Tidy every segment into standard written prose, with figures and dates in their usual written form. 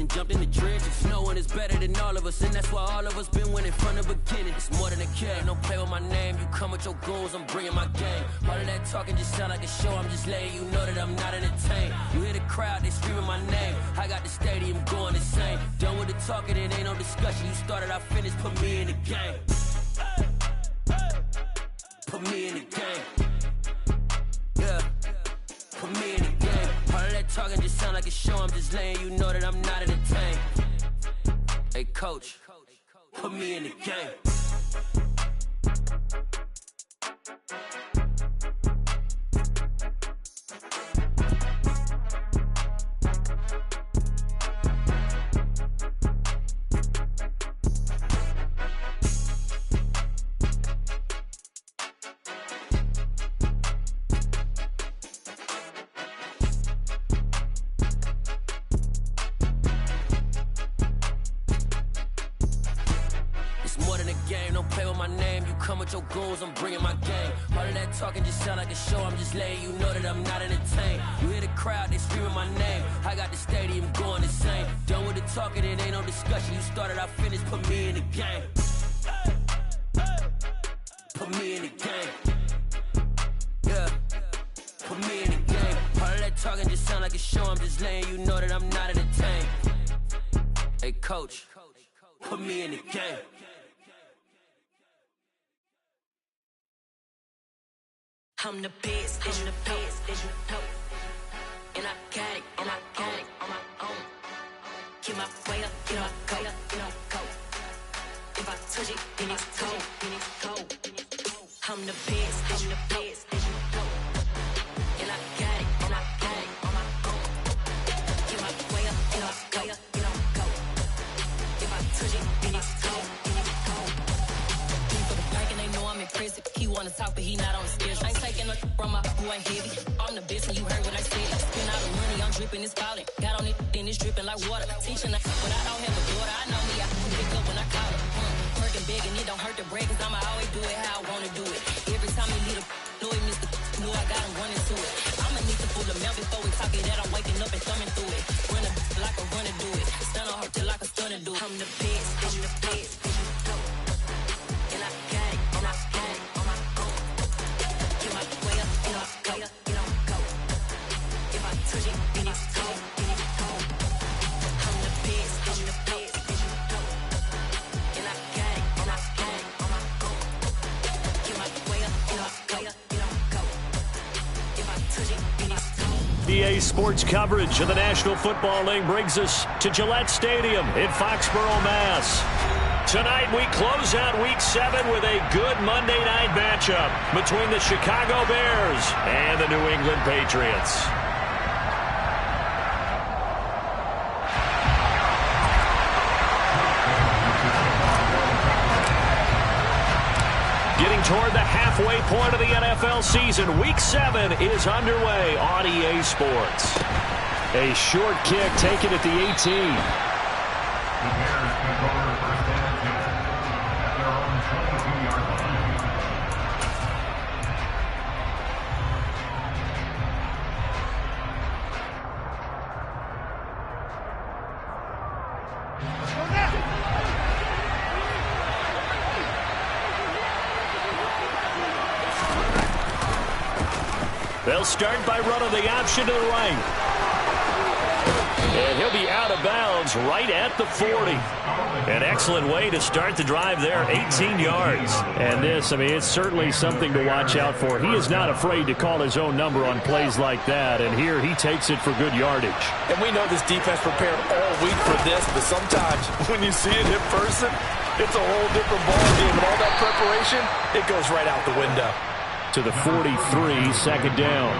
and jumped in the trenches. No one is better than all of us, and that's why all of us been winning from the beginning. It's more than a care, don't play with my name. You come with your goons, I'm bringing my game. All of that talking just sound like a show, I'm just letting you know that I'm not entertained. You hear the crowd, they screaming my name. I got the stadium going insane. Done with the talking, it ain't no discussion. You started, I finished, put me in the game. Put me in the game. Yeah, put me in the game. All of that talking just sound like a show, I'm just letting you know that I'm not entertained. Hey coach, put me in the game. Your goals, I'm bringing my game. All of that talking just sound like a show, I'm just letting you know that I'm not entertained. You hear the crowd, they screaming my name. I got the stadium going insane. Done with the talking, it ain't no discussion. You started, I finished, put me in the game. Put me in the game. Yeah, put me in the game. All of that talking just sound like a show, I'm just letting you know that I'm not entertained. Hey coach, put me in the game. I'm the best, I'm the best, and I got it, and I got it on my own. Get my way up, get up, go, get up, go. If I touch it, then it's cold, then it's cold. I'm the best, I'm the best, and I got it, and I got it on my own. Get my way up, get up, go, get up, go. If I touch it, then it's cold, then it's cold. People the bank and they know I'm impressive. He wanna talk, but he not on the schedule. From my boy heavy, I'm the best and you heard what I said. Spend all the money, I'm dripping, it's falling. Got on it, then it's dripping like water. Teaching but I don't have a daughter, I know me, I can pick up when I call it. Working big and it don't hurt to break, cause I'ma always do it how I wanna do it. Every time he lead a know it, Mr. Know I got him running to it. I'ma need to pull the mail before we talk it, that I'm waking up and thumbing through it. Run a like a runner do it. Stun on her till like a stunner do it. I'm the best, I'm the best, and I got it, and I got it on my own. Get my way up, get up, go, get up, go. If I touch it, then it's cold, then it's cold. I'm the best, I'm the best, and I got it, and I got it on my own. Get my way up, get up, go, get up, go. If I touch it, then it's cold. EA Sports coverage of the National Football League brings us to Gillette Stadium in Foxborough, Mass. Tonight we close out Week 7 with a good Monday night matchup between the Chicago Bears and the New England Patriots. Getting toward the halfway point of the NFL season, Week 7 is underway on EA Sports. A short kick taken at the 18. They'll start by running the option to the right. And he'll be out of bounds right at the 40. An excellent way to start the drive there, 18 yards. And this, I mean, it's certainly something to watch out for. He is not afraid to call his own number on plays like that. And here he takes it for good yardage. And we know this defense prepared all week for this, but sometimes when you see it in person, it's a whole different ballgame. And all that preparation, it goes right out the window. To the 43, second down.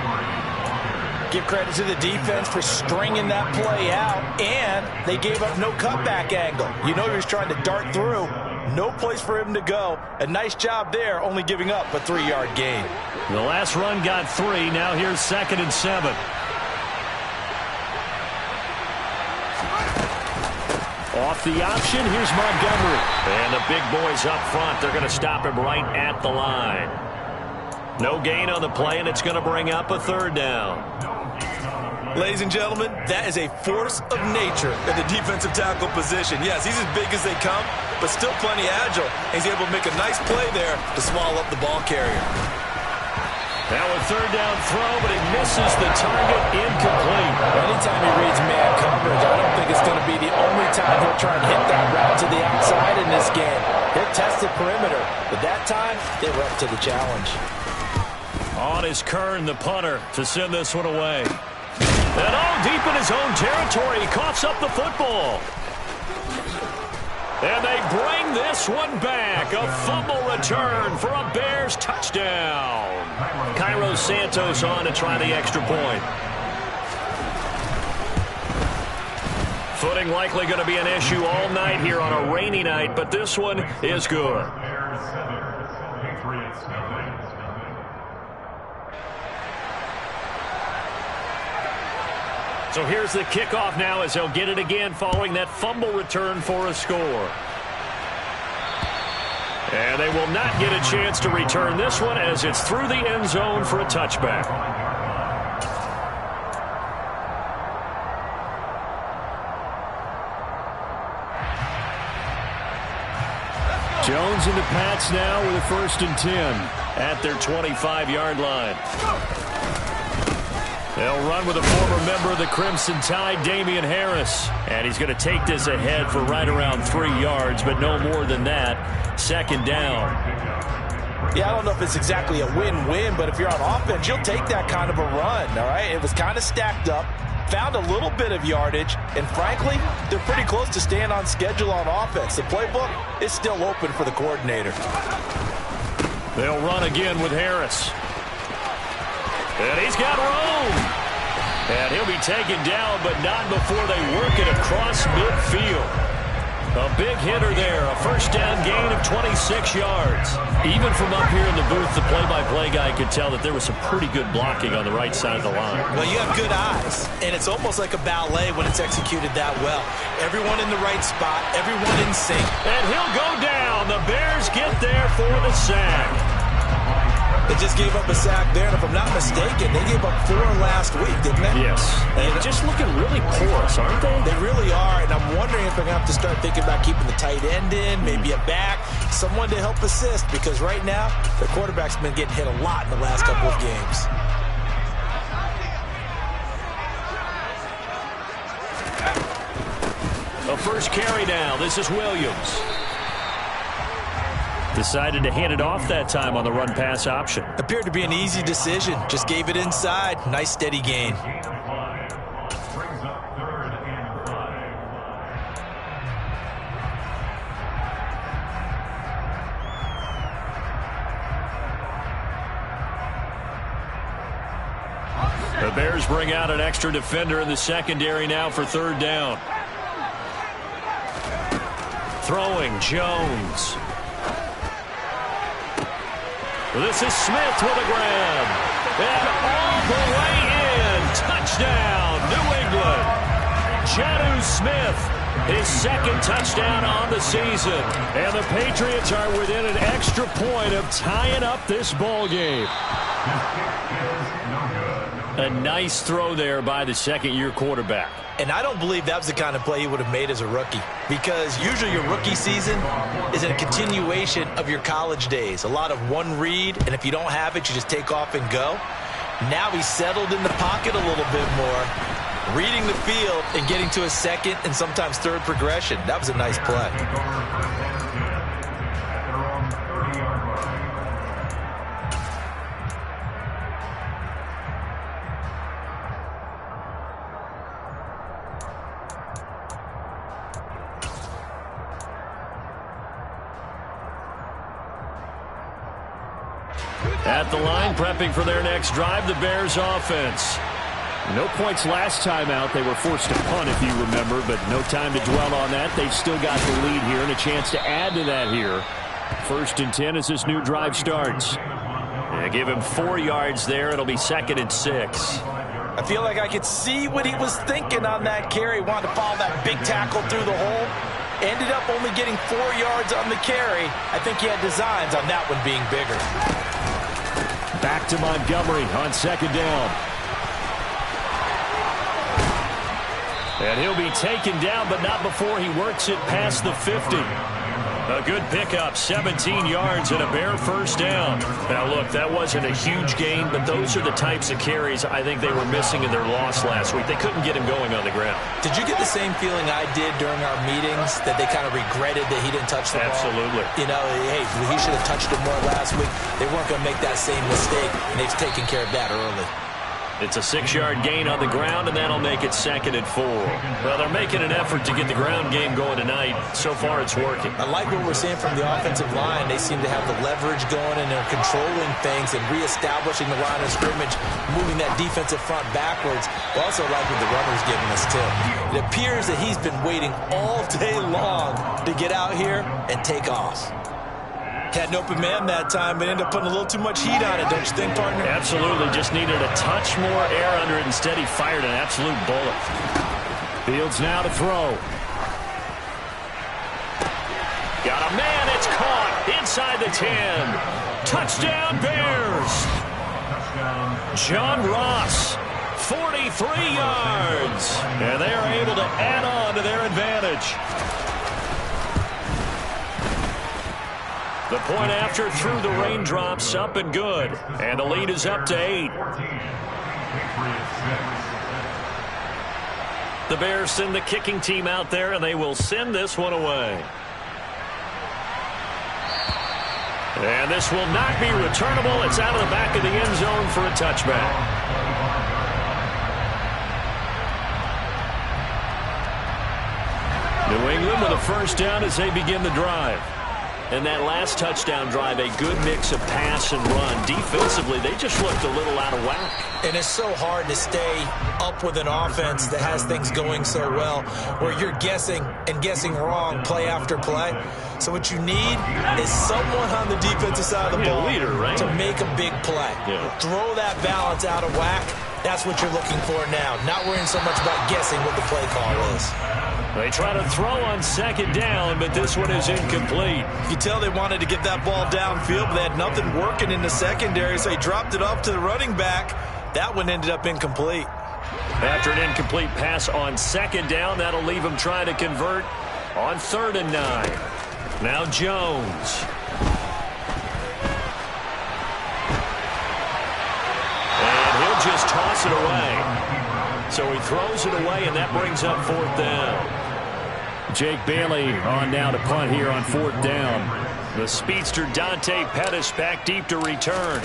Give credit to the defense for stringing that play out, and they gave up no cutback angle. You know he was trying to dart through. No place for him to go. A nice job there, only giving up a 3-yard gain. The last run got 3. Now here's 2nd and 7. Off the option, here's Montgomery. And the big boys up front, they're going to stop him right at the line. No gain on the play, and it's going to bring up a 3rd down. Ladies and gentlemen, that is a force of nature at the defensive tackle position. Yes, he's as big as they come, but still plenty agile. He's able to make a nice play there to swallow up the ball carrier. Now a third down throw, but he misses the target, incomplete. Anytime he reads man coverage, I don't think it's going to be the only time he'll try and hit that route to the outside in this game. He'll test the perimeter, but that time they were up to the challenge. On is Kern, the punter, to send this one away. And all deep in his own territory, he coughs up the football. And they bring this one back. A fumble return for a Bears touchdown. Cairo Santos on to try the extra point. Footing likely going to be an issue all night here on a rainy night, but this one is good. So here's the kickoff now as they'll get it again following that fumble return for a score. And they will not get a chance to return this one as it's through the end zone for a touchback. Jones and the Pats now with a 1st and 10 at their 25-yard line. They'll run with a former member of the Crimson Tide, Damian Harris. And he's going to take this ahead for right around 3 yards, but no more than that. 2nd down. Yeah, I don't know if it's exactly a win-win, but if you're on offense, you'll take that kind of a run, all right? It was kind of stacked up, found a little bit of yardage, and frankly, they're pretty close to staying on schedule on offense. The playbook is still open for the coordinator. They'll run again with Harris. And he's got room. And he'll be taken down, but not before they work it across midfield. A big hitter there. A 1st down gain of 26 yards. Even from up here in the booth, the play-by-play guy could tell that there was some pretty good blocking on the right side of the line. Well, you have good eyes, and it's almost like a ballet when it's executed that well. Everyone in the right spot, everyone in sync. And he'll go down. The Bears get there for the sack. They just gave up a sack there, and if I'm not mistaken, they gave up 4 last week, didn't they? Yes. And just looking really porous, aren't they? They really are, and I'm wondering if they're going to have to start thinking about keeping the tight end in, maybe a back, someone to help assist, because right now, their quarterback's been getting hit a lot in the last couple of games. A first carry now. This is Williams. Decided to hand it off that time on the run-pass option. Appeared to be an easy decision. Just gave it inside. Nice steady gain. The Bears bring out an extra defender in the secondary now for 3rd down. Throwing Jones. This is Smith with a grab. And all the way in. Touchdown, New England. Jonnu Smith, his 2nd touchdown on the season. And the Patriots are within an extra point of tying up this ball game. A nice throw there by the 2nd-year quarterback. And I don't believe that was the kind of play he would have made as a rookie, because usually your rookie season is a continuation of your college days. A lot of one read, and if you don't have it, you just take off and go. Now he's settled in the pocket a little bit more, reading the field and getting to a 2nd and sometimes 3rd progression. That was a nice play. At the line, prepping for their next drive, the Bears offense. No points last time out. They were forced to punt, if you remember, but no time to dwell on that. They've still got the lead here and a chance to add to that here. 1st and 10 as this new drive starts. They give him 4 yards there. It'll be 2nd and 6. I feel like I could see what he was thinking on that carry. Wanted to follow that big tackle through the hole. Ended up only getting 4 yards on the carry. I think he had designs on that one being bigger. Back to Montgomery on 2nd down. And he'll be taken down, but not before he works it past the 50. A good pickup, 17 yards and a Bear first down. Now, look, that wasn't a huge gain, but those are the types of carries I think they were missing in their loss last week. They couldn't get him going on the ground. Did you get the same feeling I did during our meetings, that they kind of regretted that he didn't touch the ball? Absolutely. You know, hey, he should have touched it more last week. They weren't going to make that same mistake, and they've taken care of that early. It's a 6-yard gain on the ground, and that'll make it 2nd and 4. Well, they're making an effort to get the ground game going tonight. So far, it's working. I like what we're seeing from the offensive line. They seem to have the leverage going, and they're controlling things and reestablishing the line of scrimmage, moving that defensive front backwards. I also like what the runner's giving us, too. It appears that he's been waiting all day long to get out here and take off. Had an open man that time, but ended up putting a little too much heat on it, don't you think, partner? Absolutely. Just needed a touch more air under it. Instead, he fired an absolute bullet. Fields now to throw. Got a man. It's caught inside the 10. Touchdown, Bears. John Ross, 43 yards. And they are able to add on to their advantage. The point after through the raindrops, up and good. And the lead is up to 8. The Bears send the kicking team out there, and they will send this one away. And this will not be returnable. It's out of the back of the end zone for a touchback. New England with a first down as they begin the drive. And that last touchdown drive, a good mix of pass and run. Defensively, they just looked a little out of whack. And it's so hard to stay up with an offense that has things going so well, where you're guessing and guessing wrong play after play. So what you need is someone on the defensive side of the ball leader, right? to make a big play. Yeah. Throw that balance out of whack. That's what you're looking for now. Not worrying so much about guessing what the play call is. They try to throw on second down, but this one is incomplete. You can tell they wanted to get that ball downfield, but they had nothing working in the secondary, so they dropped it off to the running back. That one ended up incomplete. After an incomplete pass on second down, that'll leave them trying to convert on 3rd and 9. Now Jones. And he'll just toss it away. So he throws it away, and that brings up 4th down. Jake Bailey on now to punt here on 4th down. The speedster Dante Pettis back deep to return.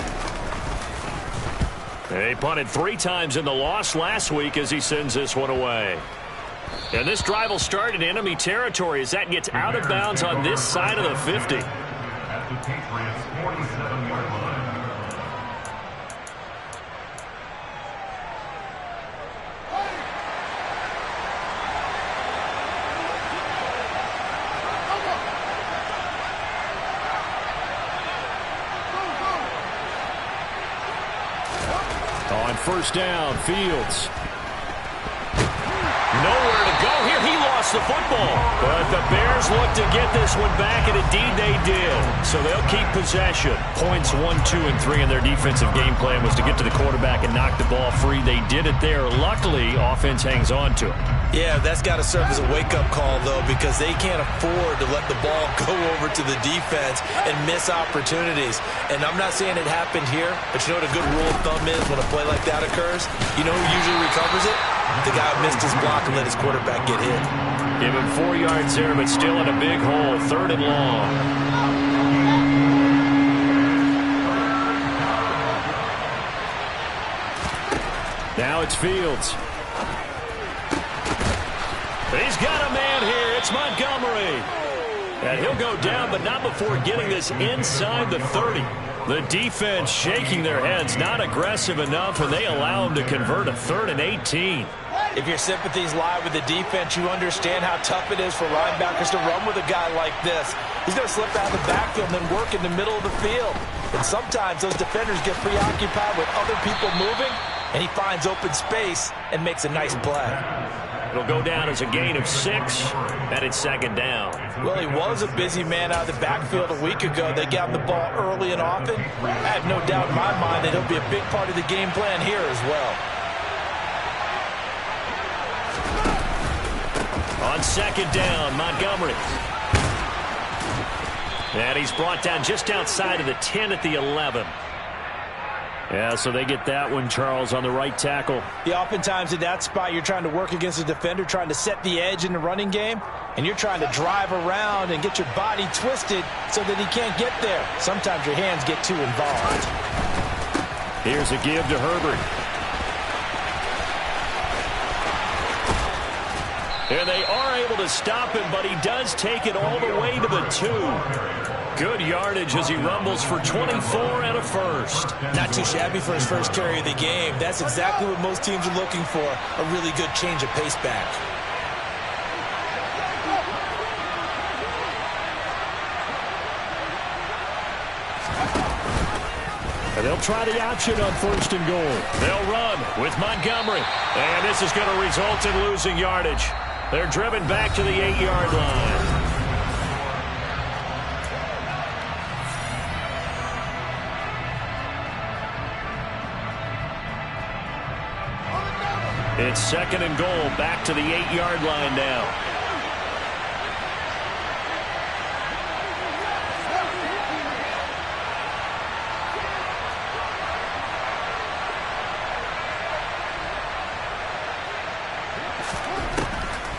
They punted 3 times in the loss last week as he sends this one away. And this drive will start in enemy territory as that gets out of bounds on this side of the 50. At the Patriots' 47-yard line. On first down, Fields. Nowhere to go here. He lost the football. But the Bears look to get this one back, and indeed they did. So they'll keep possession. Points 1, 2, and 3 in their defensive game plan was to get to the quarterback and knock the ball free. They did it there. Luckily, offense hangs on to it. Yeah, that's got to serve as a wake-up call, though, because they can't afford to let the ball go over to the defense and miss opportunities. And I'm not saying it happened here, but you know what a good rule of thumb is when a play like that occurs? You know who usually recovers it? The guy who missed his block and let his quarterback get hit. Give him 4 yards there, but still in a big hole. 3rd and long. Now it's Fields. He's got a man here. It's Montgomery. And he'll go down, but not before getting this inside the 30. The defense shaking their heads, not aggressive enough, and they allow him to convert a 3rd and 18. If your sympathies lie with the defense, you understand how tough it is for linebackers to run with a guy like this. He's going to slip out of the backfield and then work in the middle of the field. And sometimes those defenders get preoccupied with other people moving, and he finds open space and makes a nice play. It'll go down as a gain of 6, and it's 2nd down. Well, he was a busy man out of the backfield a week ago. They got him the ball early and often. I have no doubt in my mind that he'll be a big part of the game plan here as well. On second down, Montgomery. And he's brought down just outside of the 10 at the 11. Yeah, so they get that one, Charles, on the right tackle. Yeah, oftentimes in that spot, you're trying to work against a defender, trying to set the edge in the running game, and you're trying to drive around and get your body twisted so that he can't get there. Sometimes your hands get too involved. Here's a give to Herbert. And they are able to stop him, but he does take it all the way to the 2. Good yardage as he rumbles for 24 and a first. Not too shabby for his first carry of the game. That's exactly what most teams are looking for, a really good change of pace back. And they'll try the option on first and goal. They'll run with Montgomery. And this is going to result in losing yardage. They're driven back to the 8-yard line. It's second and goal, back to the 8-yard line now.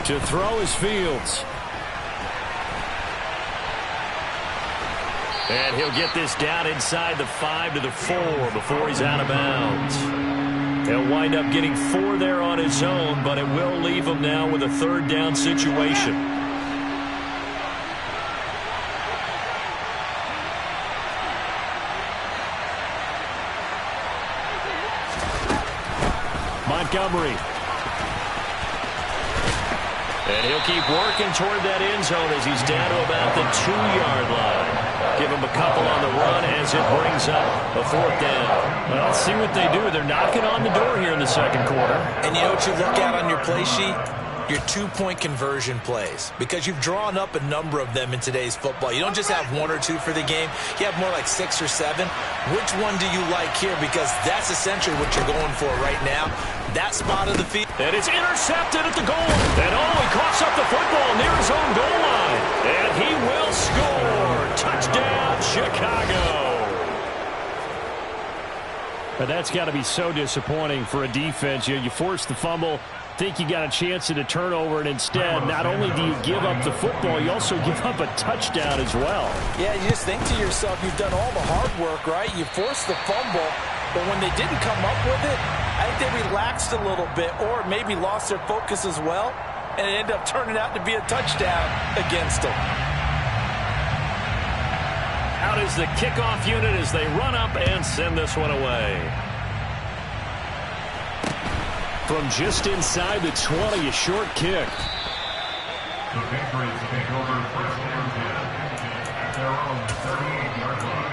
To throw is Fields. And he'll get this down inside the 5 to the 4 before he's out of bounds. He'll wind up getting 4 there on his own, but it will leave him now with a third down situation. Montgomery. And he'll keep working toward that end zone as he's down to about the 2-yard line. Give him a couple on the run as it brings up a fourth down. Well, let's see what they do. They're knocking on the door here in the second quarter. And you know what you look at on your play sheet? Your 2-point conversion plays, because you've drawn up a number of them in today's football. You don't just have 1 or 2 for the game. You have more like 6 or 7. Which one do you like here? Because that's essentially what you're going for right now. That spot of the field. And it's intercepted at the goal. And he coughs up the football near his own goal line. And he will score. Touchdown, Chicago. But that's got to be so disappointing for a defense. You force the fumble, think you got a chance at a turnover, and instead, not only do you give up the football, you also give up a touchdown as well. Yeah, you just think to yourself, you've done all the hard work, right? You forced the fumble, but when they didn't come up with it, I think they relaxed a little bit or maybe lost their focus as well, and it ended up turning out to be a touchdown against them. Out is the kickoff unit as they run up and send this one away. From just inside the 20, a short kick. The Patriots take over first and 10 at their own 38-yard line.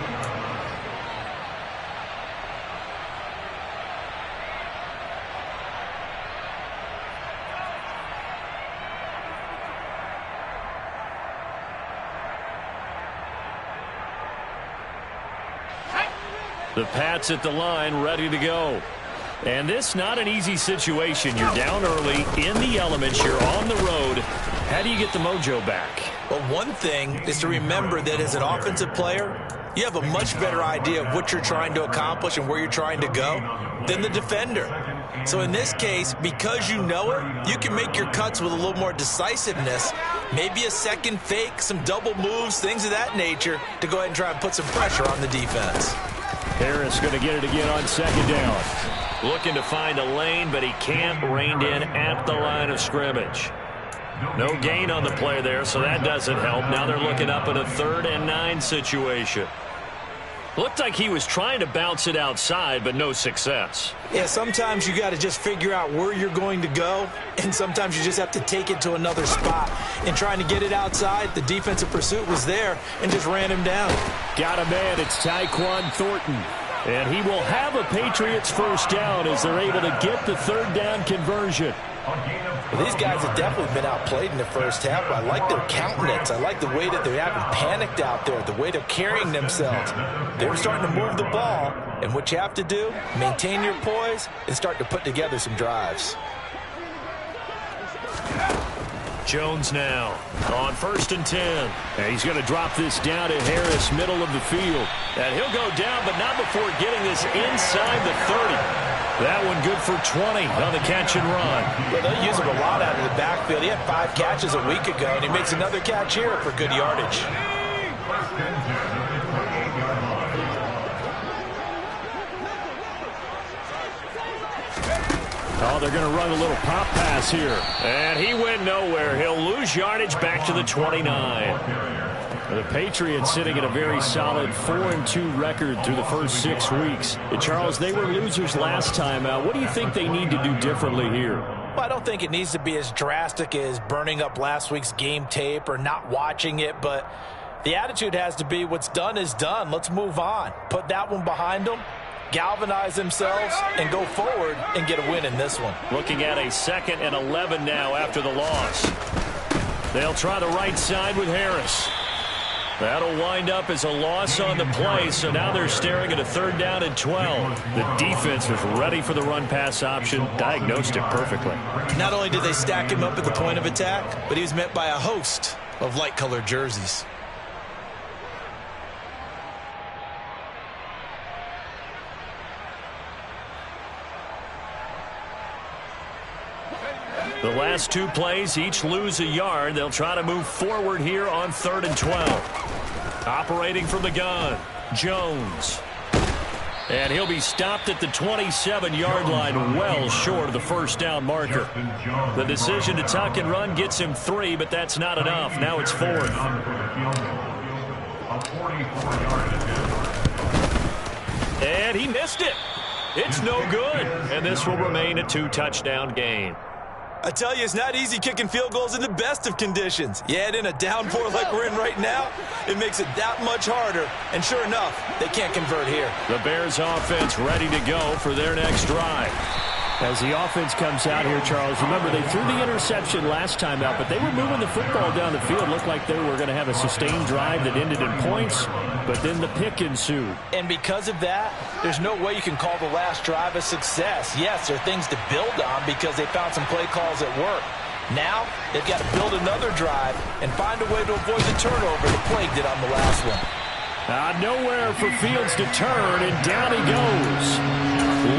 The Pats at the line, ready to go. And this not an easy situation. You're down early, in the elements, you're on the road. How do you get the mojo back? Well, one thing is to remember that as an offensive player, you have a much better idea of what you're trying to accomplish and where you're trying to go than the defender. So in this case, because you know it, you can make your cuts with a little more decisiveness, maybe a second fake, some double moves, things of that nature, to go ahead and try and put some pressure on the defense. Harris going to get it again on second down. Looking to find a lane, but he can't. Reined in at the line of scrimmage. No gain on the play there, so that doesn't help. Now they're looking up at a 3rd and 9 situation. Looked like he was trying to bounce it outside, but no success. Yeah, sometimes you got to just figure out where you're going to go, and sometimes you just have to take it to another spot. And trying to get it outside, the defensive pursuit was there and just ran him down. Got a man, it's Tyquan Thornton. And he will have a Patriots first down as they're able to get the 3rd down conversion. Well, these guys have definitely been outplayed in the first half. I like their countenance. I like the way that they're having panicked out there, the way they're carrying themselves. They're starting to move the ball, and what you have to do, maintain your poise and start to put together some drives. Jones now on 1st and 10. And he's going to drop this down to Harris, middle of the field. And he'll go down, but not before getting this inside the 30. That one good for 20 on the catch and run. Well, they'll use him a lot out of the backfield. He had 5 catches a week ago, and he makes another catch here for good yardage. Oh, they're going to run a little pop pass here. And he went nowhere. He'll lose yardage back to the 29. The Patriots sitting at a very solid 4-2 record through the first 6 weeks. Charles, they were losers last time out. What do you think they need to do differently here? Well, I don't think it needs to be as drastic as burning up last week's game tape or not watching it, but the attitude has to be what's done is done. Let's move on. Put that one behind them, galvanize themselves, and go forward and get a win in this one. Looking at a 2nd and 11 now after the loss. They'll try the right side with Harris. That'll wind up as a loss on the play, so now they're staring at a 3rd down and 12. The defense was ready for the run-pass option, diagnosed it perfectly. Not only did they stack him up at the point of attack, but he was met by a host of light-colored jerseys. The last 2 plays, each lose a yard. They'll try to move forward here on 3rd and 12. Operating from the gun, Jones. And he'll be stopped at the 27-yard line, well short of the 1st down marker. The decision to tuck and run gets him 3, but that's not enough. Now it's 4th. And he missed it. It's no good. And this will remain a 2-touchdown game. I tell you, it's not easy kicking field goals in the best of conditions. You add in a downpour like we're in right now, it makes it that much harder. And sure enough, they can't convert here. The Bears offense ready to go for their next drive. As the offense comes out here, Charles, remember they threw the interception last time out, but they were moving the football down the field. Looked like they were going to have a sustained drive that ended in points, but then the pick ensued. And because of that, there's no way you can call the last drive a success. Yes, there are things to build on because they found some play calls at work. Now, they've got to build another drive and find a way to avoid the turnover that plagued it on the last one. Nowhere for Fields to turn, and down he goes.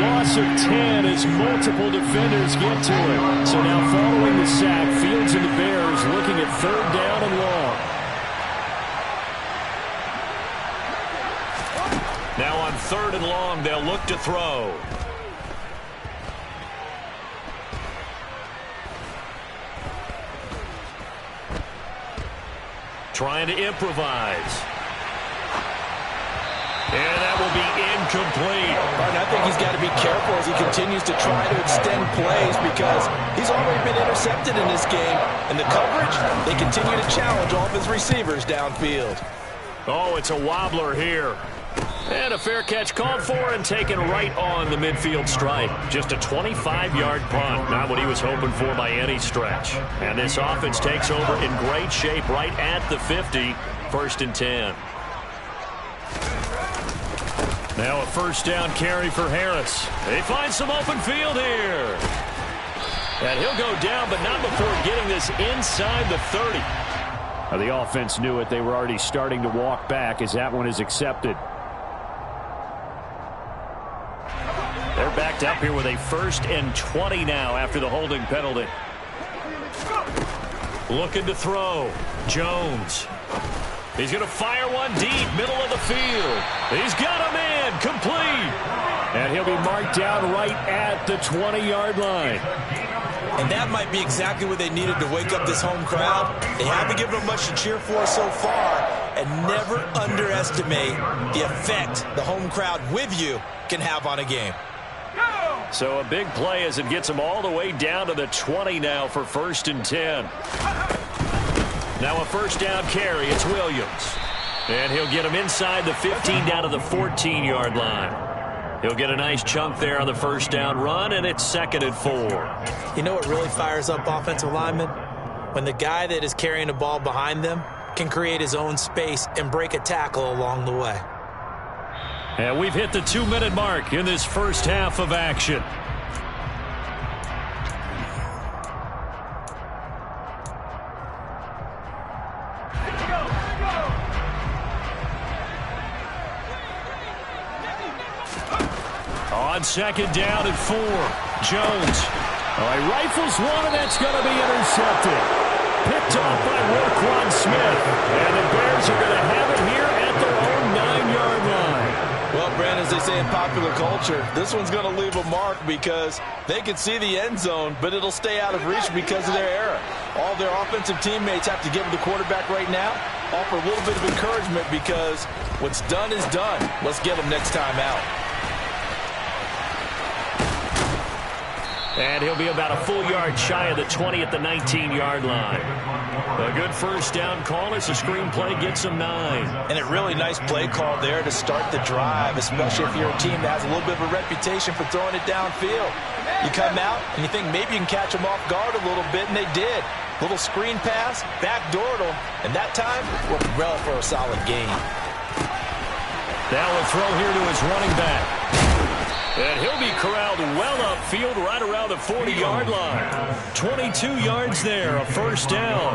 Loss of 10 as multiple defenders get to it. So now following the sack, Fields and the Bears looking at 3rd down and long. Now on 3rd and long, they'll look to throw. Trying to improvise. And that will be incomplete. And I think he's got to be careful as he continues to try to extend plays because he's already been intercepted in this game. And the coverage, they continue to challenge all of his receivers downfield. Oh, it's a wobbler here. And a fair catch called for and taken right on the midfield stripe. Just a 25-yard punt. Not what he was hoping for by any stretch. And this offense takes over in great shape right at the 50. 1st and 10. Now a 1st down carry for Harris. They find some open field here. And he'll go down, but not before getting this inside the 30. Now the offense knew it. They were already starting to walk back as that one is accepted. They're backed up here with a 1st and 20 now after the holding penalty. Looking to throw. Jones. He's going to fire one deep, middle of the field. He's got him in, complete. And he'll be marked down right at the 20-yard line. And that might be exactly what they needed to wake up this home crowd. They haven't given them much to cheer for so far. And never underestimate the effect the home crowd with you can have on a game. So a big play as it gets them all the way down to the 20 now for 1st and 10. Now a 1st down carry. It's Williams. And he'll get him inside the 15 down to the 14-yard line. He'll get a nice chunk there on the 1st down run, and it's 2nd and 4. You know what really fires up offensive linemen? When the guy that is carrying the ball behind them can create his own space and break a tackle along the way. And we've hit the 2-minute mark in this first half of action. On second down and 4. Jones. Oh, he rifles one, and that's going to be intercepted. Picked off by Roquan Smith. And the Bears are going to have it here at their own 9-yard line. Well, Brandon, as they say in popular culture, this one's going to leave a mark because they can see the end zone, but it'll stay out of reach because of their error. All their offensive teammates have to give the quarterback right now, offer a little bit of encouragement because what's done is done. Let's get them next time out. And he'll be about a full yard shy of the 20 at the 19-yard line. A good first down call as the screenplay gets him 9. And a really nice play call there to start the drive, especially if you're a team that has a little bit of a reputation for throwing it downfield. You come out and you think maybe you can catch them off guard a little bit, and they did. Little screen pass, backdoored them, and that time worked well for a solid gain. Now a throw here to his running back. And he'll be corralled well upfield right around the 40-yard line. 22 yards there, a first down.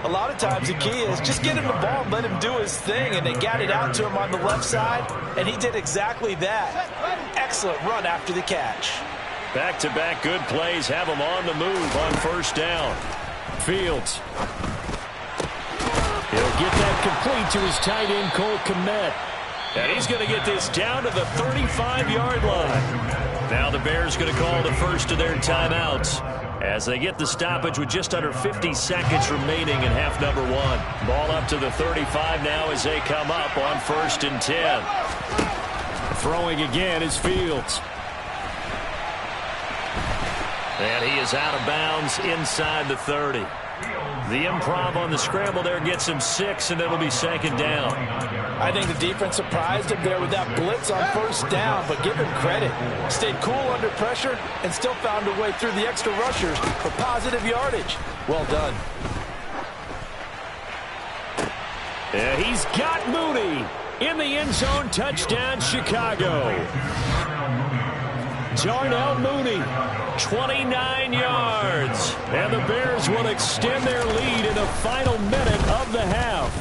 A lot of times the key is just get him the ball and let him do his thing, and they got it out to him on the left side, and he did exactly that. Excellent run after the catch. Back-to-back good plays have him on the move on first down. Fields. He'll get that complete to his tight end, Cole Kmet. And he's going to get this down to the 35-yard line. Now the Bears going to call the first of their timeouts as they get the stoppage with just under 50 seconds remaining in half number 1. Ball up to the 35 now as they come up on 1st and 10. Throwing again is Fields. And he is out of bounds inside the 30. The improv on the scramble there gets him 6, and it'll be second down. I think the defense surprised him there with that blitz on first down, but give him credit. Stayed cool under pressure and still found a way through the extra rushers for positive yardage. Well done. And he's got Mooney in the end zone. Touchdown, Chicago. Darnell Mooney, 29 yards. And the Bears will extend their lead in the final minute of the half.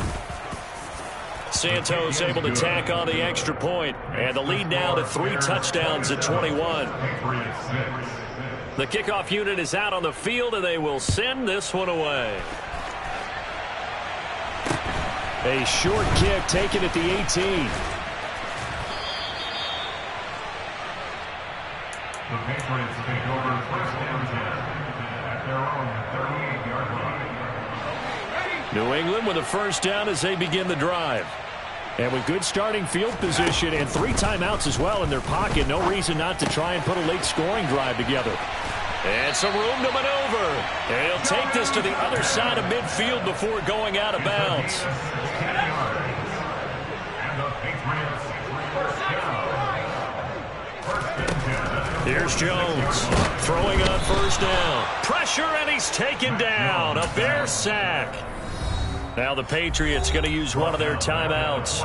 Santos able to tack on the extra point. And the lead now to 3 touchdowns at 21. The kickoff unit is out on the field, and they will send this one away. A short kick taken at the 18. The Patriots take over 1st and 10 at their own 38-yard line. New England with a first down as they begin the drive. And with good starting field position and 3 timeouts as well in their pocket, no reason not to try and put a late scoring drive together. And some room to maneuver. And he'll take this to the other side of midfield before going out of bounds. And the Patriots first down. 1st and 10. Here's Jones throwing on first down. Pressure, and he's taken down. A Bear sack. Now the Patriots going to use one of their timeouts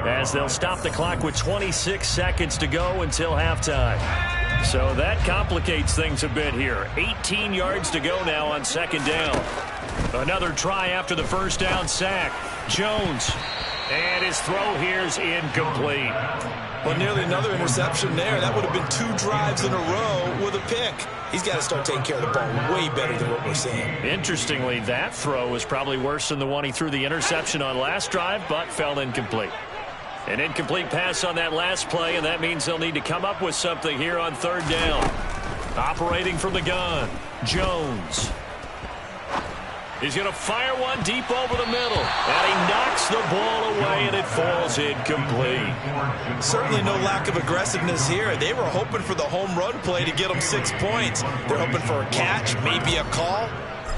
as they'll stop the clock with 26 seconds to go until halftime. So that complicates things a bit here. 18 yards to go now on second down. Another try after the first down sack. Jones. And his throw here's incomplete. Well, nearly another interception there. That would have been 2 drives in a row with a pick. He's got to start taking care of the ball way better than what we're seeing. Interestingly, that throw was probably worse than the one he threw the interception on last drive, but fell incomplete. An incomplete pass on that last play, and that means they'll need to come up with something here on third down. Operating from the gun, Jones. He's going to fire one deep over the middle. And he knocks the ball away, and it falls incomplete. Certainly no lack of aggressiveness here. They were hoping for the home run play to get them 6 points. They're hoping for a catch, maybe a call.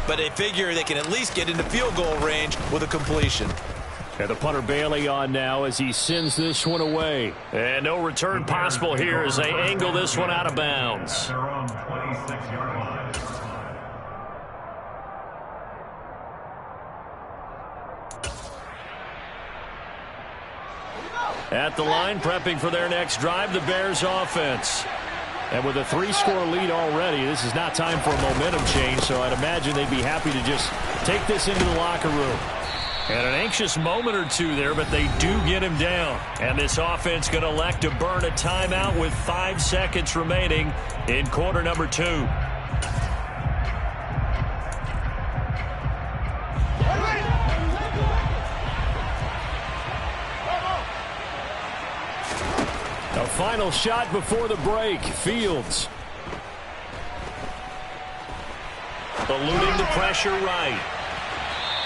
But they figure they can at least get into field goal range with a completion. And the punter Bailey on now as he sends this one away. And no return possible here as they angle this one out of bounds. Their own 26-yard line. At the line, prepping for their next drive, the Bears offense. And with a 3-score lead already, this is not time for a momentum change, so I'd imagine they'd be happy to just take this into the locker room. And an anxious moment or two there, but they do get him down. And this offense going to elect to burn a timeout with 5 seconds remaining in quarter number 2. A final shot before the break. Fields. Eluding the pressure right.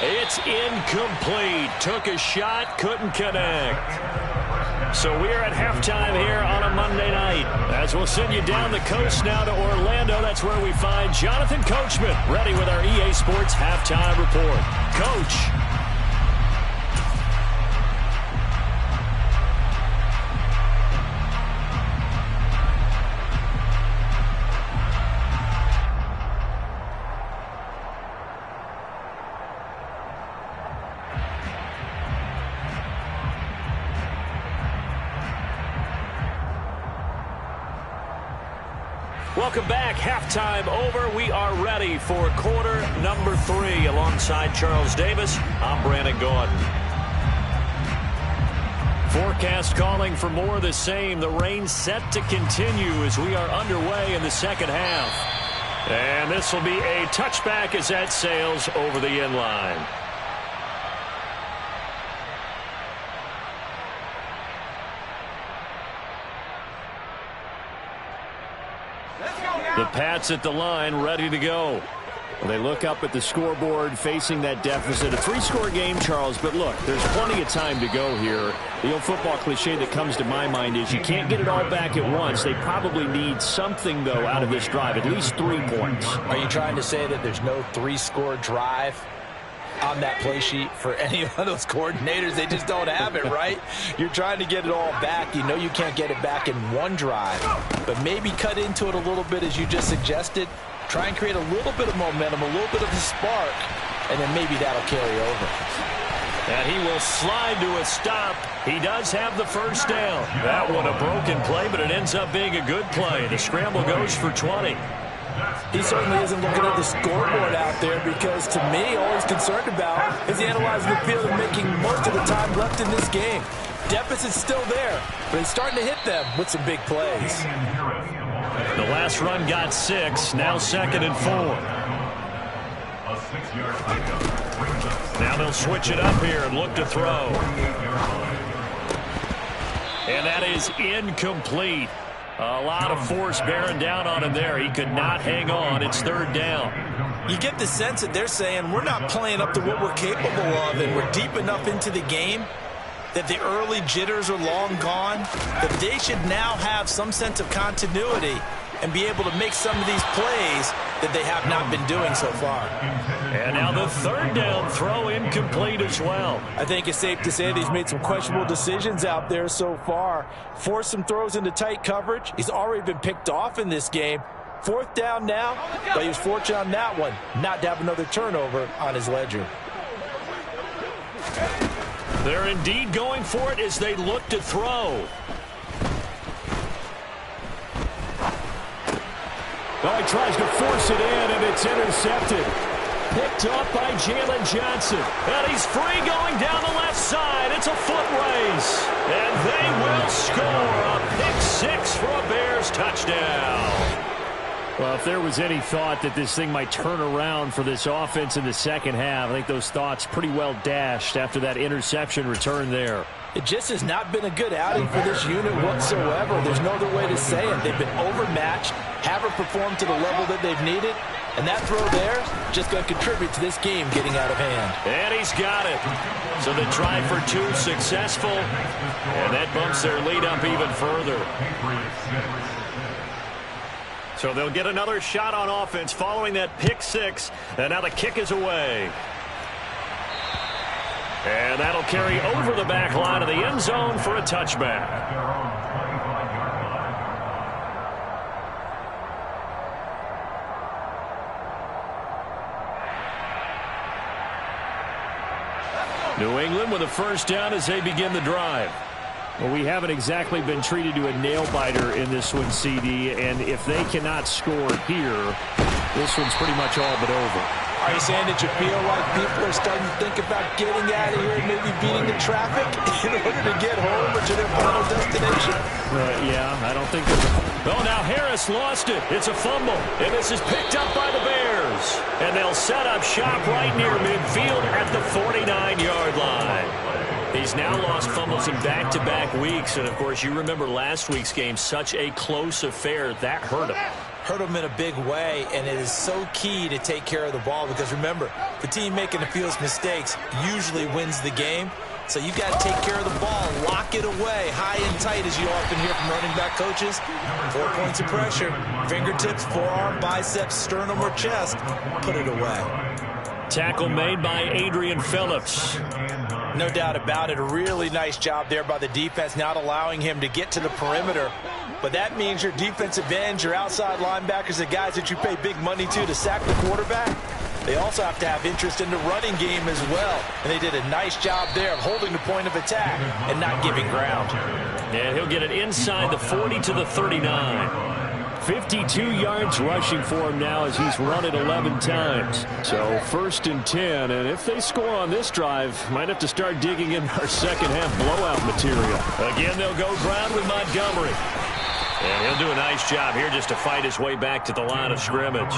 It's incomplete. Took a shot, couldn't connect. So we are at halftime here on a Monday night. As we'll send you down the coast now to Orlando. That's where we find Jonathan Coachman ready with our EA Sports halftime report. Coach. Welcome back. Halftime over. We are ready for quarter number 3. Alongside Charles Davis, I'm Brandon Gordon. Forecast calling for more of the same. The rain set to continue as we are underway in the second half. And this will be a touchback as that sails over the end line. The Pats at the line, ready to go. Well, they look up at the scoreboard, facing that deficit. A 3-score game, Charles, but look, there's plenty of time to go here. The old football cliche that comes to my mind is you can't get it all back at once. They probably need something, though, out of this drive, at least 3 points. Are you trying to say that there's no 3-score drive on that play sheet for any of those coordinators? They just don't have it, right? You're trying to get it all back. You know you can't get it back in one drive, but maybe cut into it a little bit as you just suggested. Try and create a little bit of momentum, a little bit of a spark, and then maybe that'll carry over. And he will slide to a stop. He does have the first down. That one a broken play, but it ends up being a good play. The scramble goes for 20. He certainly isn't looking at the scoreboard out there because, to me, all he's concerned about is analyzing the field and making most of the time left in this game. Deficit's still there, but he's starting to hit them with some big plays. The last run got 6, now 2nd and 4. Now they'll switch it up here and look to throw. And that is incomplete. A lot of force bearing down on him there. He could not hang on. It's 3rd down. You get the sense that they're saying we're not playing up to what we're capable of, and we're deep enough into the game that the early jitters are long gone, that they should now have some sense of continuity and be able to make some of these plays that they have not been doing so far. And now the 3rd down throw incomplete as well. I think it's safe to say that he's made some questionable decisions out there so far. Forced some throws into tight coverage. He's already been picked off in this game. 4th down now, but he was fortunate on that one not to have another turnover on his ledger. They're indeed going for it as they look to throw. Well, he tries to force it in, and it's intercepted. Picked up by Jalen Johnson. And he's free going down the left side. It's a foot race. And they will score a pick-6 for a Bears touchdown. Well, if there was any thought that this thing might turn around for this offense in the second half, I think those thoughts pretty well dashed after that interception return there. It just has not been a good outing for this unit whatsoever. There's no other way to say it. They've been overmatched, haven't performed to the level that they've needed, and that throw there just going to contribute to this game getting out of hand. And he's got it. So the try for 2 successful, and that bumps their lead up even further. So they'll get another shot on offense following that pick-6, and now the kick is away. And that'll carry over the back line of the end zone for a touchback. New England with a first down as they begin the drive. Well, we haven't exactly been treated to a nail-biter in this one, CD, and if they cannot score here, this one's pretty much all but over. Are you saying that you feel like people are starting to think about getting out of here and maybe beating the traffic in order to get home or to their final destination? Yeah, I don't think there's a... Oh, now Harris lost it. It's a fumble, and this is picked up by the Bears. And they'll set up shop right near midfield at the 49-yard line. He's now lost fumbles in back-to-back weeks, and, of course, you remember last week's game, such a close affair. That hurt him. Hurt him in a big way, and it is so key to take care of the ball because, remember, the team making the fewest mistakes usually wins the game. So you got to take care of the ball, lock it away, high and tight, as you often hear from running back coaches. 4 points of pressure, fingertips, forearm, biceps, sternum, or chest. Put it away. Tackle made by Adrian Phillips. No doubt about it. A really nice job there by the defense, not allowing him to get to the perimeter. But that means your defensive ends, your outside linebackers, the guys that you pay big money to sack the quarterback, they also have to have interest in the running game as well. And they did a nice job there of holding the point of attack and not giving ground. And he'll get it inside the 40 to the 39. 52 yards rushing for him now as he's run it 11 times. So 1st and 10, and if they score on this drive, might have to start digging in our second half blowout material. Again, they'll go ground with Montgomery. And he'll do a nice job here just to fight his way back to the line of scrimmage.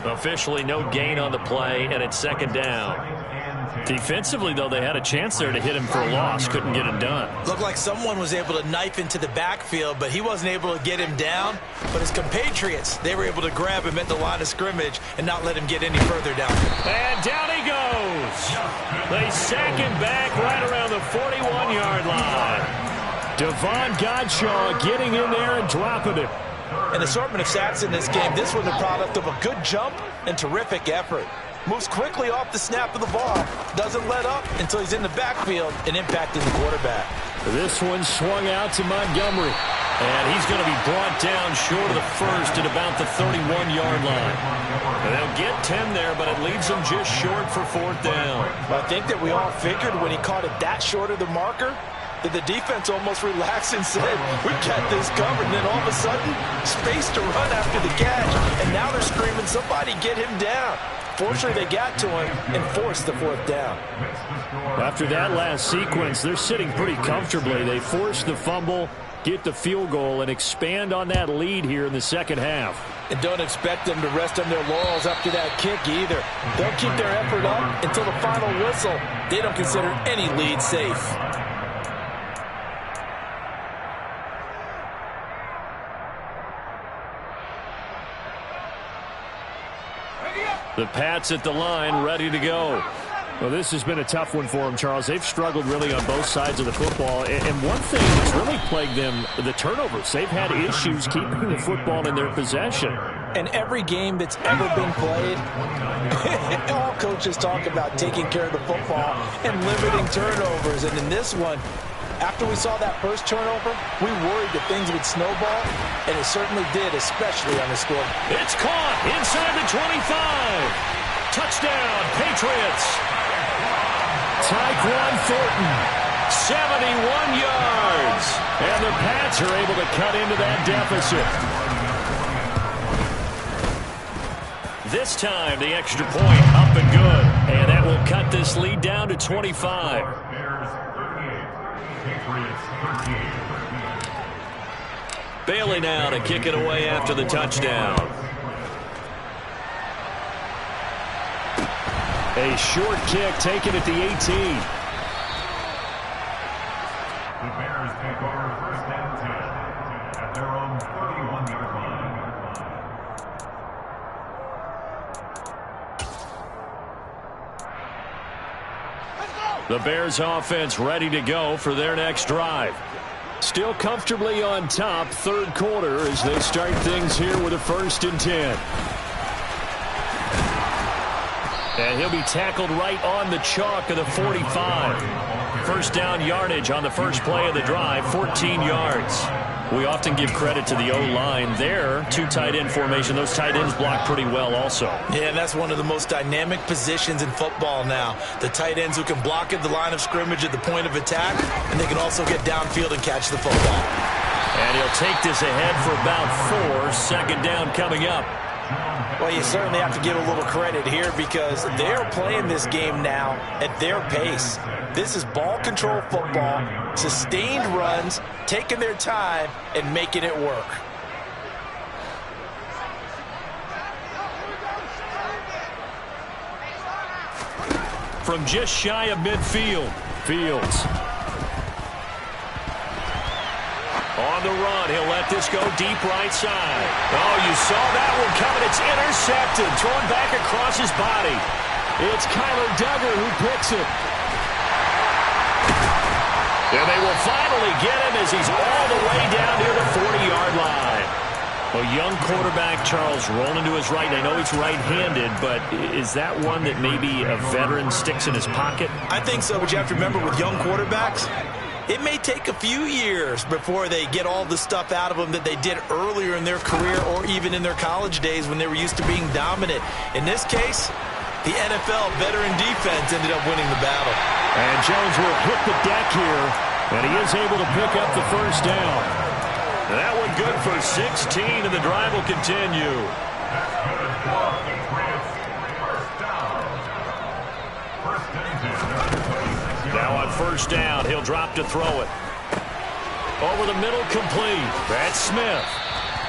Officially no gain on the play, and it's 2nd down. Defensively, though, they had a chance there to hit him for a loss. Couldn't get it done. Looked like someone was able to knife into the backfield, but he wasn't able to get him down. But his compatriots, they were able to grab him at the line of scrimmage and not let him get any further down. And down he goes. They sack him back right around the 41-yard line. Devon Godshaw getting in there and dropping it. An assortment of sacks in this game. This one the product of a good jump and terrific effort. Moves quickly off the snap of the ball. Doesn't let up until he's in the backfield and impacting the quarterback. This one swung out to Montgomery. And he's going to be brought down short of the first at about the 31-yard line. And they'll get 10 there, but it leaves them just short for 4th down. I think that we all figured when he caught it that short of the marker, that the defense almost relaxed and said, we got this covered. And then all of a sudden, space to run after the catch. And now they're screaming, somebody get him down. Fortunately, they got to him and forced the 4th down. After that last sequence, they're sitting pretty comfortably. They force the fumble, get the field goal, and expand on that lead here in the second half. And don't expect them to rest on their laurels after that kick either. They'll keep their effort up until the final whistle. They don't consider any lead safe. The Pats at the line, ready to go. Well, this has been a tough one for them, Charles. They've struggled really on both sides of the football. And one thing that's really plagued them, the turnovers. They've had issues keeping the football in their possession. And every game that's ever been played, all coaches talk about taking care of the football and limiting turnovers. And in this one, after we saw that first turnover, we worried that things would snowball, and it certainly did, especially on the score. It's caught inside the 25. Touchdown, Patriots. Tyquan Thornton, 71 yards. And the Pats are able to cut into that deficit. This time, the extra point up and good. And that will cut this lead down to 25. Bailey now to kick it away after the touchdown. A short kick taken at the 18. The Bears take over 1st and 10 at their own 31-yard line. The Bears offense ready to go for their next drive. Still comfortably on top, 3rd quarter as they start things here with a 1st and 10. And he'll be tackled right on the chalk of the 45. 1st down yardage on the first play of the drive, 14 yards. We often give credit to the O-line there. 2 tight end formation. Those tight ends block pretty well also. Yeah, and that's one of the most dynamic positions in football now. The tight ends who can block at the line of scrimmage at the point of attack, and they can also get downfield and catch the football. And he'll take this ahead for about 4. 2nd down coming up. Well, you certainly have to give a little credit here because they're playing this game now at their pace. This is ball control football, sustained runs, taking their time and making it work. From just shy of midfield, Fields. On the run, he'll let this go deep right side. Oh, you saw that one coming. It's intercepted, thrown back across his body. It's Kyler Duggar who picks it. And they will finally get him as he's all the way down near the 40-yard line. A young quarterback, Charles, rolling to his right. I know he's right-handed, but is that one that maybe a veteran sticks in his pocket? I think so, but you have to remember with young quarterbacks, it may take a few years before they get all the stuff out of them that they did earlier in their career or even in their college days when they were used to being dominant. In this case, the NFL veteran defense ended up winning the battle. And Jones will hit the deck here, and he is able to pick up the first down. That one good for 16, and the drive will continue. Now on first down, he'll drop to throw it. Over the middle, complete. That's Smith.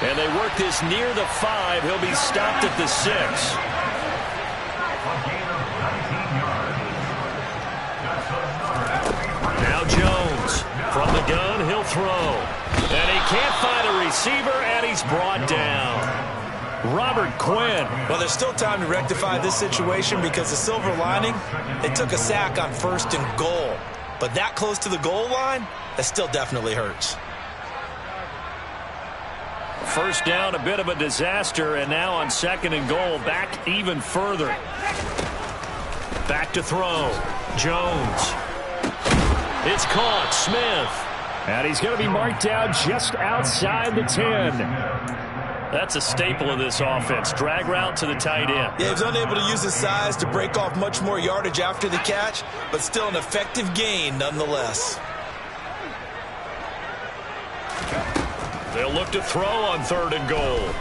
And they work this near the 5. He'll be stopped at the 6. Now Jones. From the gun, he'll throw. And he can't find a receiver, and he's brought down. Robert Quinn. Well, there's still time to rectify this situation because the silver lining, they took a sack on 1st and goal. But that close to the goal line, that still definitely hurts. First down, a bit of a disaster, and now on 2nd and goal, back even further. Back to throw. Jones. It's caught. Smith. And he's going to be marked down just outside the 10. That's a staple of this offense. Drag route to the tight end. Yeah, he was unable to use his size to break off much more yardage after the catch, but still an effective gain nonetheless. They'll look to throw on 3rd and goal.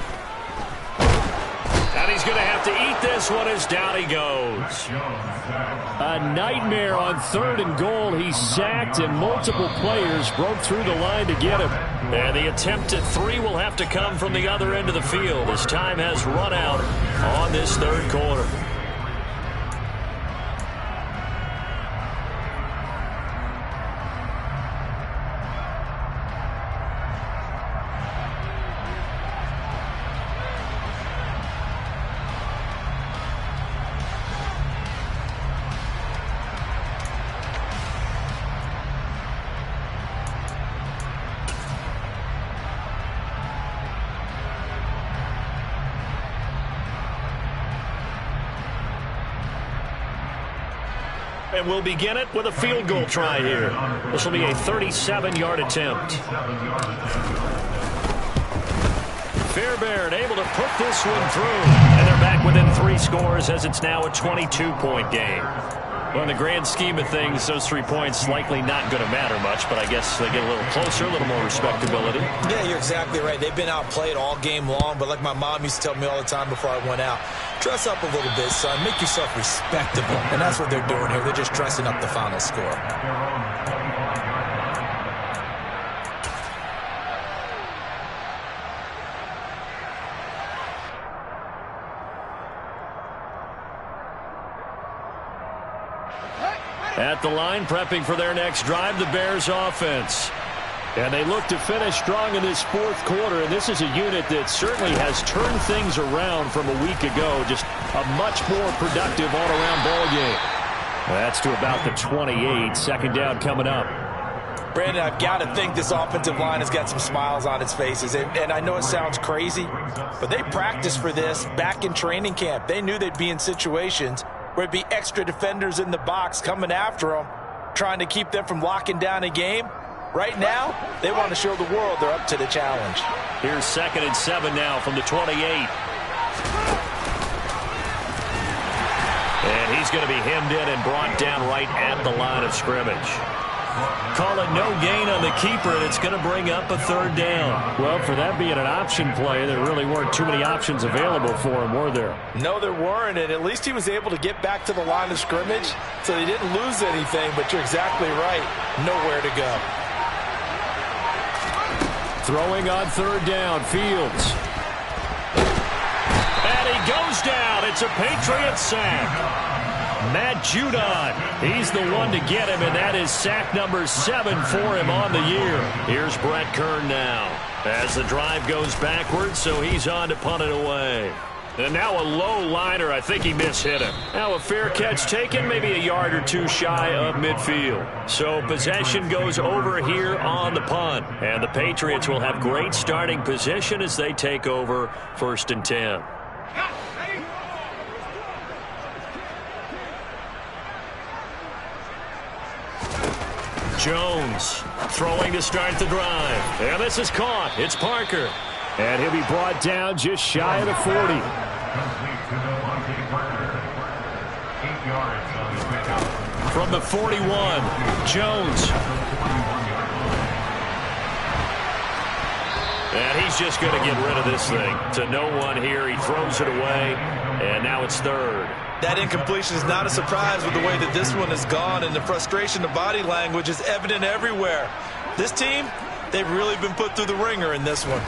And he's going to have to eat this one as down he goes. A nightmare on 3rd and goal. He's sacked, and multiple players broke through the line to get him. And the attempt at 3 will have to come from the other end of the field as time has run out on this 3rd quarter. And we'll begin it with a field goal try here. This will be a 37-yard attempt. Fairbairn able to put this one through. And they're back within 3 scores as it's now a 22-point game. Well, in the grand scheme of things, those 3 points likely not going to matter much, but I guess they get a little closer, a little more respectability. Yeah, you're exactly right. They've been outplayed all game long, but like my mom used to tell me all the time before I went out, dress up a little bit, son. Make yourself respectable. And that's what they're doing here. They're just dressing up the final score. At the line, prepping for their next drive, the Bears offense. And they look to finish strong in this 4th quarter, and this is a unit that certainly has turned things around from a week ago. Just a much more productive all-around ball game. That's to about the 28. 2nd down coming up. Brandon, I've got to think this offensive line has got some smiles on its faces. And I know it sounds crazy, but they practiced for this back in training camp. They knew they'd be in situations where it'd be extra defenders in the box coming after them, trying to keep them from locking down a game. Right now, they want to show the world they're up to the challenge. Here's 2nd and 7 now from the 28. And he's going to be hemmed in and brought down right at the line of scrimmage. Call it no gain on the keeper, and it's going to bring up a third down. Well, for that being an option play, there really weren't too many options available for him, were there? No, there weren't, and at least he was able to get back to the line of scrimmage, so he didn't lose anything, but you're exactly right. Nowhere to go. Throwing on third down, Fields. And he goes down. It's a Patriots sack. Matt Judon, he's the one to get him, and that is sack number 7 for him on the year. Here's Brett Kern now as the drive goes backwards, so he's on to punt it away. And now a low liner. I think he mishit him. Now a fair catch taken, maybe a yard or two shy of midfield. So possession goes over here on the punt. And the Patriots will have great starting position as they take over 1st and 10. Jones throwing to start the drive. And this is caught. It's Parker. And he'll be brought down just shy of the 40. From the 41, Jones. And he's just going to get rid of this thing. To no one here. He throws it away. And now it's 3rd. That incompletion is not a surprise with the way that this one has gone, and the frustration of body language is evident everywhere. This team, they've really been put through the ringer in this one.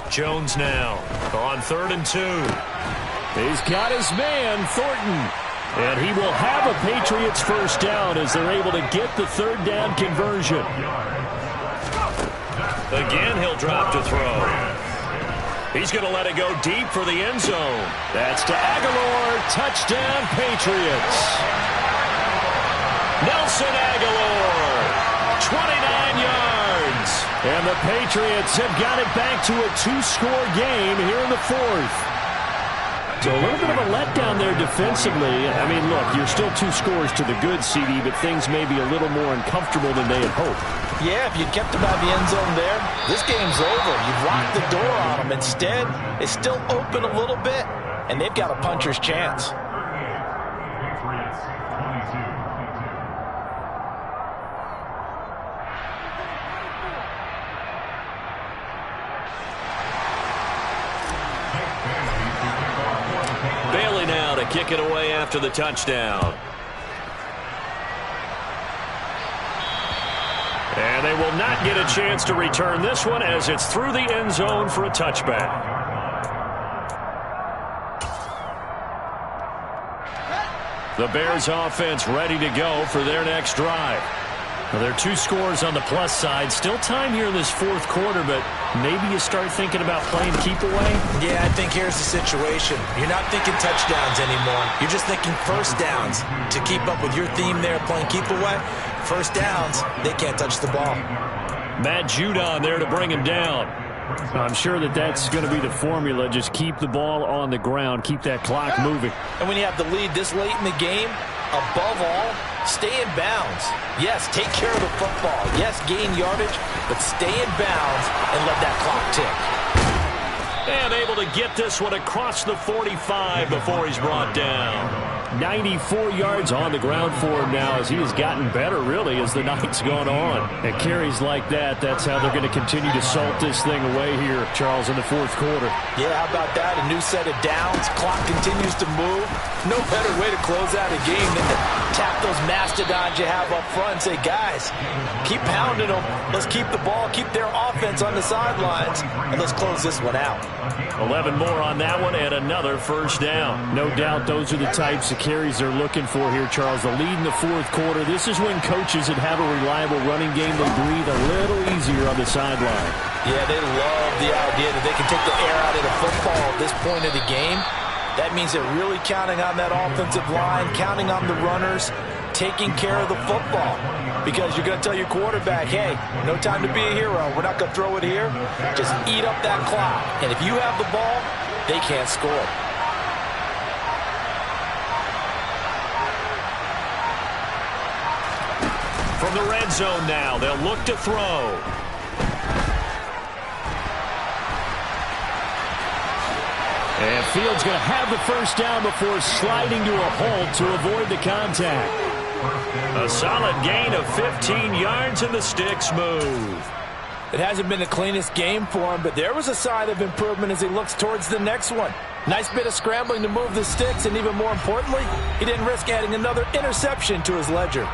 Jones now on 3rd and 2. He's got his man, Thornton. And he will have a Patriots first down as they're able to get the 3rd down conversion. Again, he'll drop to throw. He's going to let it go deep for the end zone. That's to Aguilar. Touchdown, Patriots. Nelson Aguilar, 29 yards. And the Patriots have got it back to a 2-score game here in the 4th. So a little bit of a letdown there defensively. I mean, look, you're still 2 scores to the good, CD, but things may be a little more uncomfortable than they had hoped. Yeah, if you'd kept them out of the end zone there, this game's over. You've locked the door on them. Instead, it's still open a little bit, and they've got a puncher's chance. Bailey now to kick it away after the touchdown. And they will not get a chance to return this one as it's through the end zone for a touchback. The Bears offense ready to go for their next drive. Well, there are 2 scores on the plus side. Still time here in this 4th quarter, but maybe you start thinking about playing keep away? Yeah, I think here's the situation. You're not thinking touchdowns anymore. You're just thinking first downs. To keep up with your theme there, playing keep away, first downs, they can't touch the ball. Matt Judon there to bring him down. I'm sure that that's going to be the formula. Just keep the ball on the ground. Keep that clock moving. And when you have the lead this late in the game, above all, stay in bounds. Yes, take care of the football. Yes, gain yardage, but stay in bounds and let that clock tick. And able to get this one across the 45 before he's brought down. 94 yards on the ground for him now as he has gotten better, really, as the night's gone on. And carries like that, that's how they're going to continue to salt this thing away here, Charles, in the 4th quarter. Yeah, how about that? A new set of downs. Clock continues to move. No better way to close out a game than to tap those mastodons you have up front and say, guys, keep pounding them. Let's keep the ball, keep their offense on the sidelines, and let's close this one out. 11 more on that one and another first down. No doubt those are the types of carries they're looking for here, Charles. The lead in the 4th quarter. This is when coaches that have a reliable running game, they breathe a little easier on the sideline. Yeah, they love the idea that they can take the air out of the football at this point of the game. That means they're really counting on that offensive line, counting on the runners, taking care of the football. Because you're going to tell your quarterback, hey, no time to be a hero. We're not going to throw it here. Just eat up that clock. And if you have the ball, they can't score. From the red zone now, they'll look to throw. And Fields going to have the first down before sliding to a halt to avoid the contact. A solid gain of 15 yards in the sticks move. It hasn't been the cleanest game for him, but there was a sign of improvement as he looks towards the next one. Nice bit of scrambling to move the sticks, and even more importantly, he didn't risk adding another interception to his ledger.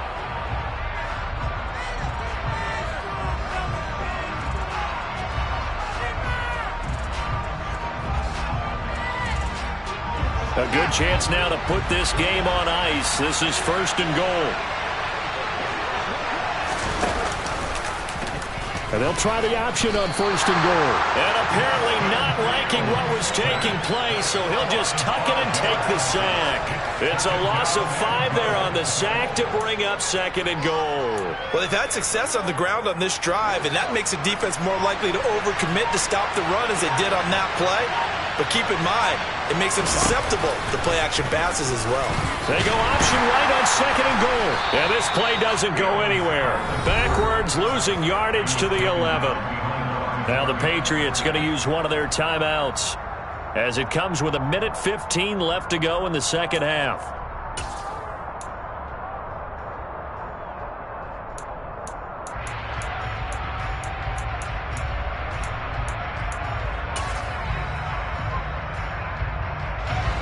A good chance now to put this game on ice. This is 1st and goal. And they'll try the option on 1st and goal. And apparently not liking what was taking place, so he'll just tuck it and take the sack. It's a loss of 5 there on the sack to bring up 2nd and goal. Well, they've had success on the ground on this drive, and that makes the defense more likely to overcommit to stop the run as they did on that play. But keep in mind, it makes them susceptible to play-action passes as well. They go option right on 2nd and goal. And this play doesn't go anywhere. Backwards, losing yardage to the 11. Now the Patriots going to use one of their timeouts as it comes with 1:15 left to go in the second half.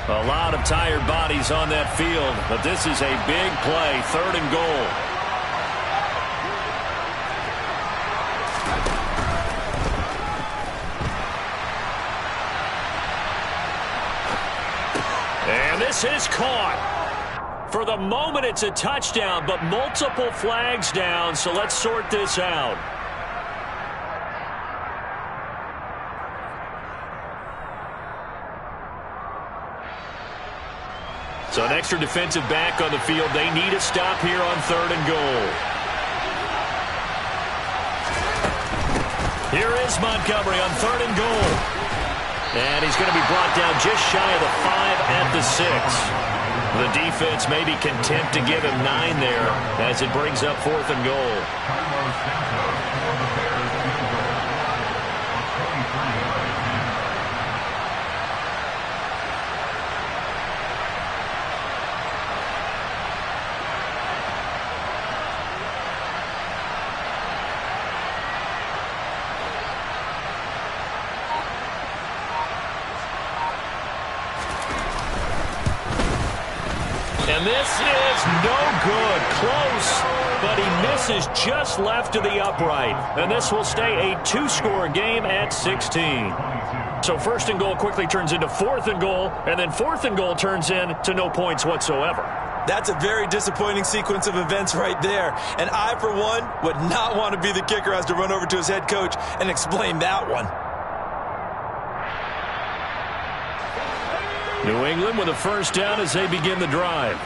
A lot of tired bodies on that field, but this is a big play, 3rd and goal. And this is caught. For the moment, it's a touchdown, but multiple flags down, so let's sort this out. So an extra defensive back on the field. They need a stop here on 3rd and goal. Here is Montgomery on 3rd and goal. And he's going to be brought down just shy of the 5 at the 6. The defense may be content to give him 9 there as it brings up 4th and goal. And this is no good. Close, but he misses just left to the upright. And this will stay a 2-score game at 16. So 1st and goal quickly turns into 4th and goal, and then 4th and goal turns into no points whatsoever. That's a very disappointing sequence of events right there. And I, for one, would not want to be the kicker who has to run over to his head coach and explain that one. New England with a 1st down as they begin the drive.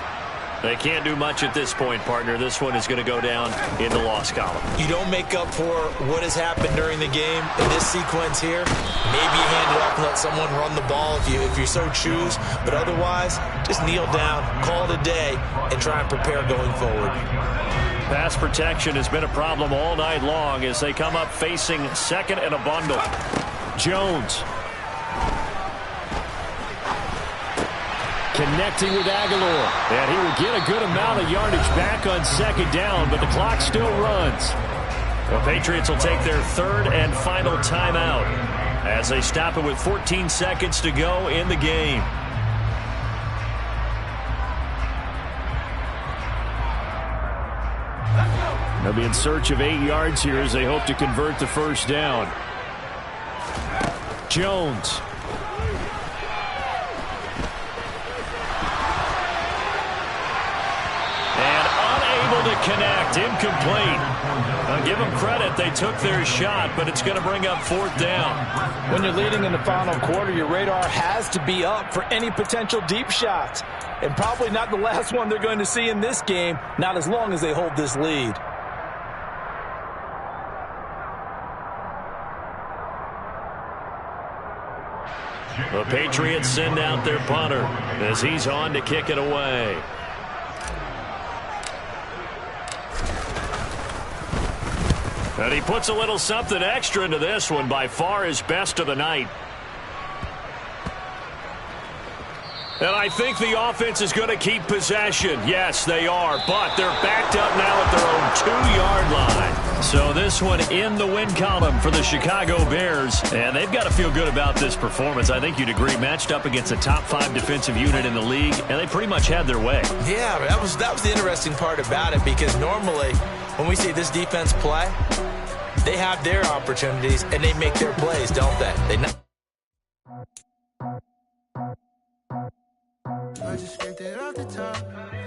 They can't do much at this point, partner. This one is going to go down in the loss column. You don't make up for what has happened during the game in this sequence here. Maybe you hand it off and let someone run the ball if you so choose. But otherwise, just kneel down, call it a day, and try and prepare going forward. Pass protection has been a problem all night long as they come up facing 2nd and a bundle. Jones. Connecting with Aguilar. And he will get a good amount of yardage back on 2nd down, but the clock still runs. The Patriots will take their 3rd and final timeout as they stop it with 14 seconds to go in the game. They'll be in search of 8 yards here as they hope to convert the 1st down. Jones. To connect, incomplete. I'll give them credit, they took their shot, but it's going to bring up 4th down. When you're leading in the final quarter, your radar has to be up for any potential deep shots. And probably not the last one they're going to see in this game, not as long as they hold this lead. The Patriots send out their punter as he's on to kick it away. And he puts a little something extra into this one, by far his best of the night. And I think the offense is going to keep possession. Yes, they are, but they're backed up now at their own 2-yard line. So this one in the win column for the Chicago Bears, and they've got to feel good about this performance. I think you'd agree, matched up against a top 5 defensive unit in the league, and they pretty much had their way. Yeah, that was the interesting part about it, because normally when we see this defense play, they have their opportunities and they make their plays, don't they? I just scraped it off the top,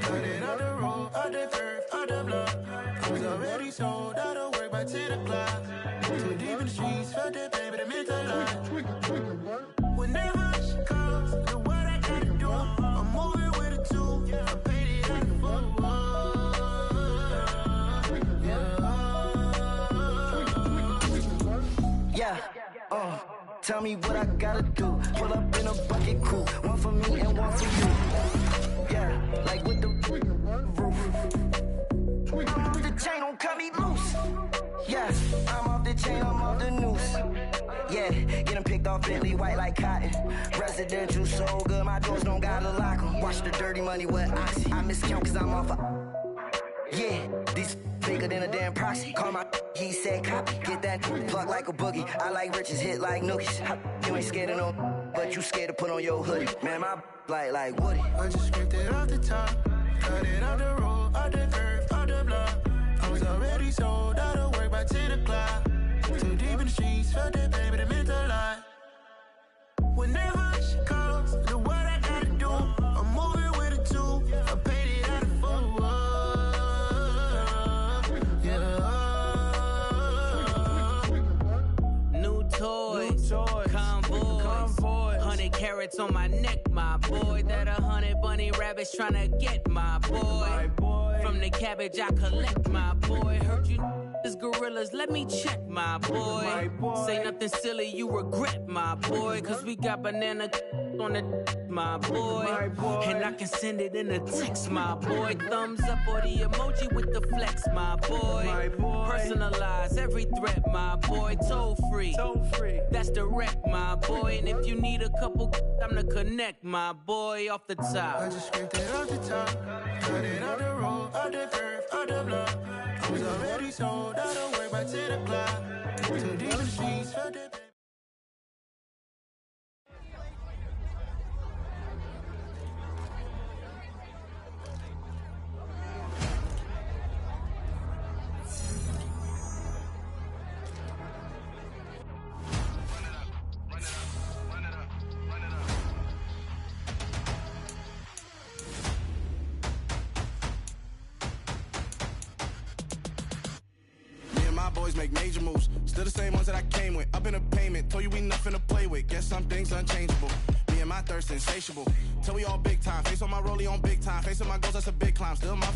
cut it out the road, out the curve, out the block. I was already sold out of work by 10 o'clock. Too deep in the streets, felt that baby, that meant a lot. Whenever she calls, the what I gotta do, I'm moving with a 2. I paid it out the foot. Yeah, tell me what I gotta do. Pull up in a bucket crew, one for me and one for you. Yeah, like with the roof. I'm off the chain, don't cut me loose. Yeah, I'm off the chain, I'm off the noose. Yeah, getting picked off Bentley white like cotton. Residential so good, my doors don't gotta lock 'em. Watch the dirty money with Oxy. I miscount cause I'm off yeah, these bigger than a damn proxy. Call my he said copy. Get that plug like a boogie. I like riches, hit like nookies. You ain't scared of no, but you scared to put on your hoodie. Man, my like Woody. I just scraped it off the top, cut it out the road, out the curve, out the block. I was already sold out of work by 10 o'clock. Too deep in the streets, felt that baby, that meant a lot. Whenever she calls, the what I gotta do, I'm moving with a 2. I paid it out of full. Toys, convoys, 100 carats on my neck, my boy. That 100 bunny rabbits tryna get my boy. From the cabbage I collect, my boy. Heard you is gorillas, let me check, my boy. Say nothing silly, you regret, my boy. Cause we got banana on the my boy. And I can send it in a text, my boy. Thumbs up or the emoji with the flex, my boy. Personalize every threat, my boy. Toll free. That's direct, my boy. And if you need a couple, I'm the connect, my boy. Off the top. I just scraped it off the top, cut it out the road, out the curve, out the block. I was already sold out of work by 10 o'clock. Too deep in the streets, felt that. Boys make major moves, still the same ones that I came with. Up in a payment, told you we nothing to play with. Guess some things unchangeable. Me and my thirst insatiable. Till we all big time. Face on my rollie on big time. Facing my goals, that's a big climb. Still my